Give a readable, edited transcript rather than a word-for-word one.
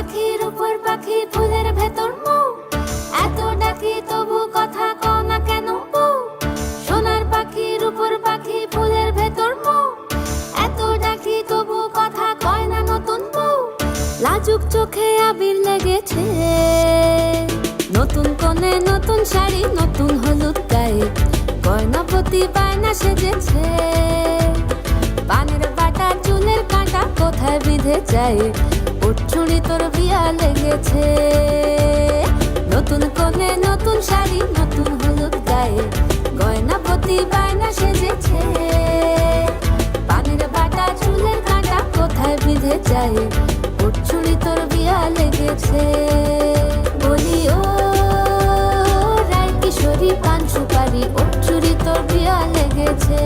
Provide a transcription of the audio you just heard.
পাখি রূপোর পাখি ফুলের ভেতর মৌ, এত ডাকি তবু কথা কও না কেন বউ। সোনার পাখি রূপোর পাখি ফুলের ভেতর মৌ, এত ডাকি তবু কথা কয় না নতুন বউ। লাজুক চোখে আবির লেগেছে, নতুন কোণে নতুন শাড়ি নতুন হলুদ গায়ে, গয়নাপতি বায়না সেজেছে। পানের বাটা চুলের কাঁটা কোথায় বিঁধে যায়, উঠছুড়ি তোর বিয়া লেগেছে। নতুন কোণে নতুন শাড়ি নতুন হলুদ গায়ে, গয়নাপতি বায়না সেজেছে। পানের বাটা চুলের কাঁটা কোথায় বিঁধে যায়, উঠছুড়ি তোর বিয়া লেগেছে। বলি ও রায় কিশোরী পান সুপারি, উঠছুড়ি তোর বিয়া লেগেছে।